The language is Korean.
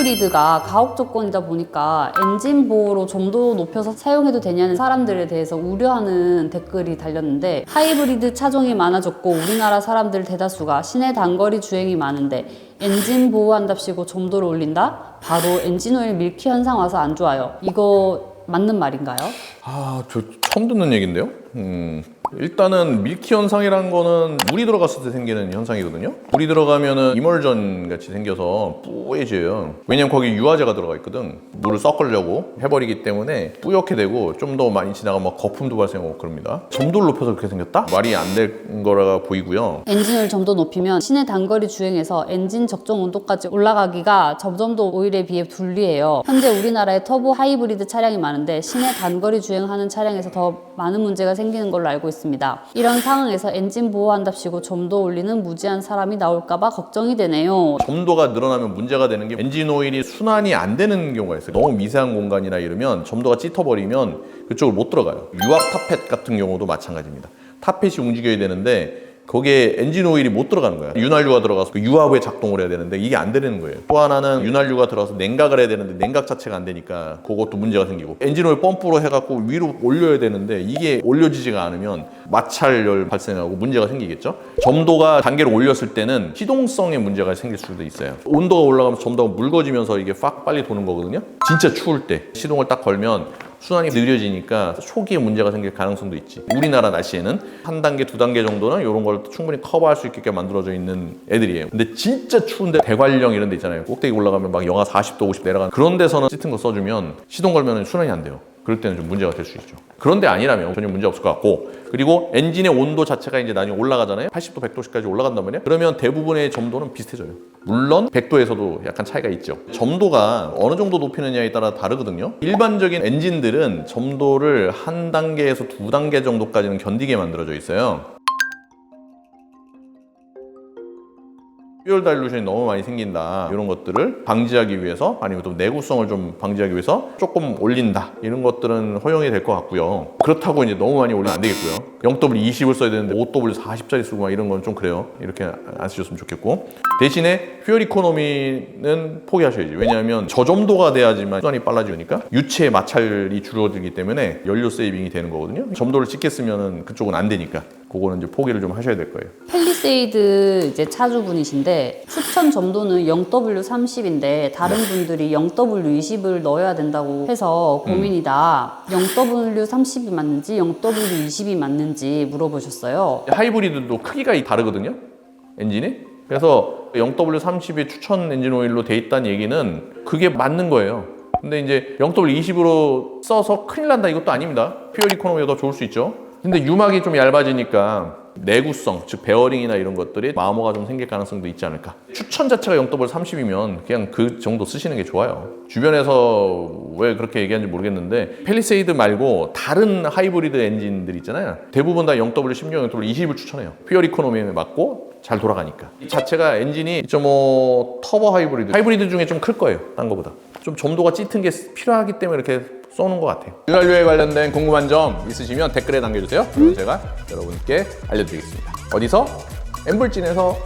하이브리드가 가혹 조건이다 보니까 엔진 보호로 좀 더 높여서 사용해도 되냐는 사람들에 대해서 우려하는 댓글이 달렸는데, 하이브리드 차종이 많아졌고 우리나라 사람들 대다수가 시내 단거리 주행이 많은데 엔진 보호한답시고 점도를 올린다? 바로 엔진오일 밀키 현상 와서 안 좋아요. 이거 맞는 말인가요? 저 처음 듣는 얘기인데요. 일단은 밀키 현상이라는 거는 물이 들어갔을 때 생기는 현상이거든요. 물이 들어가면은 이멀전 같이 생겨서 뿌얘져요. 왜냐면 거기 유화제가 들어가 있거든. 물을 섞으려고 해버리기 때문에 뿌옇게 되고 좀 더 많이 지나가면 막 거품도 발생하고 그럽니다. 점도를 높여서 그렇게 생겼다? 말이 안 될 거라 보이고요. 엔진오일 점도 높이면 시내 단거리 주행에서 엔진 적정 온도까지 올라가기가 저점도 오일에 비해 불리해요. 현재 우리나라에 터보 하이브리드 차량이 많은데 시내 단거리 주행하는 차량에서 더 많은 문제가 생기는 걸로 알고 있습니다. 이런 상황에서 엔진 보호한답시고 점도 올리는 무지한 사람이 나올까봐 걱정이 되네요. 점도가 늘어나면 문제가 되는 게 엔진 오일이 순환이 안 되는 경우가 있어요. 너무 미세한 공간이나 이러면 점도가 짙어버리면 그쪽을 못 들어가요. 유압 탑펫 같은 경우도 마찬가지입니다. 탑펫이 움직여야 되는데 거기에 엔진 오일이 못 들어가는 거야. 윤활유가 들어가서 그 유압에 작동을 해야 되는데 이게 안 되는 거예요. 또 하나는 윤활유가 들어가서 냉각을 해야 되는데 냉각 자체가 안 되니까 그것도 문제가 생기고, 엔진 오일 펌프로 해갖고 위로 올려야 되는데 이게 올려지지가 않으면 마찰열 발생하고 문제가 생기겠죠. 점도가 단계를 올렸을 때는 시동성에 문제가 생길 수도 있어요. 온도가 올라가면서 점도가 묽어지면서 이게 팍 빨리 도는 거거든요. 진짜 추울 때 시동을 딱 걸면 순환이 느려지니까 초기에 문제가 생길 가능성도 있지. 우리나라 날씨에는 한 단계, 두 단계 정도는 이런 걸 충분히 커버할 수 있게 만들어져 있는 애들이에요. 근데 진짜 추운데 대관령 이런 데 있잖아요. 꼭대기 올라가면 막 영하 40도, 50도 내려가는 그런 데서는 짙은 거 써주면 시동 걸면 순환이 안 돼요. 그럴 때는 좀 문제가 될 수 있죠. 그런데 아니라면 전혀 문제 없을 것 같고, 그리고 엔진의 온도 자체가 이제 나중에 올라가잖아요. 80도, 100도씩까지 올라간단 말이에요. 그러면 대부분의 점도는 비슷해져요. 물론 100도에서도 약간 차이가 있죠. 점도가 어느 정도 높이느냐에 따라 다르거든요. 일반적인 엔진들은 점도를 한 단계에서 두 단계 정도까지는 견디게 만들어져 있어요. 퓨얼 다일루션이 너무 많이 생긴다, 이런 것들을 방지하기 위해서, 아니면 또 내구성을 좀 방지하기 위해서 조금 올린다, 이런 것들은 허용이 될 것 같고요. 그렇다고 이제 너무 많이 올리면 안 되겠고요. 0W20을 써야 되는데 5W40짜리 쓰고 막 이런 건 좀 그래요. 이렇게 안 쓰셨으면 좋겠고, 대신에 퓨얼 이코노미는 포기하셔야지. 왜냐하면 저점도가 돼야지만 순환이 빨라지니까 유체의 마찰이 줄어들기 때문에 연료 세이빙이 되는 거거든요. 점도를 짙게 쓰면은 그쪽은 안 되니까 그거는 이제 포기를 좀 하셔야 될 거예요. 팰리세이드 이제 차주분이신데 추천 점도는 0W30인데 다른 분들이 0W20을 넣어야 된다고 해서 고민이다. 0W30이 맞는지 0W20이 맞는지 물어보셨어요. 하이브리드도 크기가 다르거든요, 엔진이. 그래서 0W30이 추천 엔진 오일로 돼 있다는 얘기는 그게 맞는 거예요. 근데 이제 0W20으로 써서 큰일 난다, 이것도 아닙니다. 퓨얼 이코노미가 더 좋을 수 있죠. 근데 유막이 좀 얇아지니까 내구성, 즉 베어링이나 이런 것들이 마모가 좀 생길 가능성도 있지 않을까. 추천 자체가 0W30이면 그냥 그 정도 쓰시는 게 좋아요. 주변에서 왜 그렇게 얘기하는지 모르겠는데 팰리세이드 말고 다른 하이브리드 엔진들 있잖아요. 대부분 다 0W16, 0W20을 추천해요. 퓨얼 이코노미에 맞고 잘 돌아가니까. 이 자체가 엔진이 2.5 터보 하이브리드 중에 좀 클 거예요, 딴 거보다. 좀 점도가 짙은 게 필요하기 때문에 이렇게 써놓은 것 같아요. 윤활유에 관련된 궁금한 점 있으시면 댓글에 남겨주세요. 그럼 제가 여러분께 알려드리겠습니다. 어디서? 엠블진에서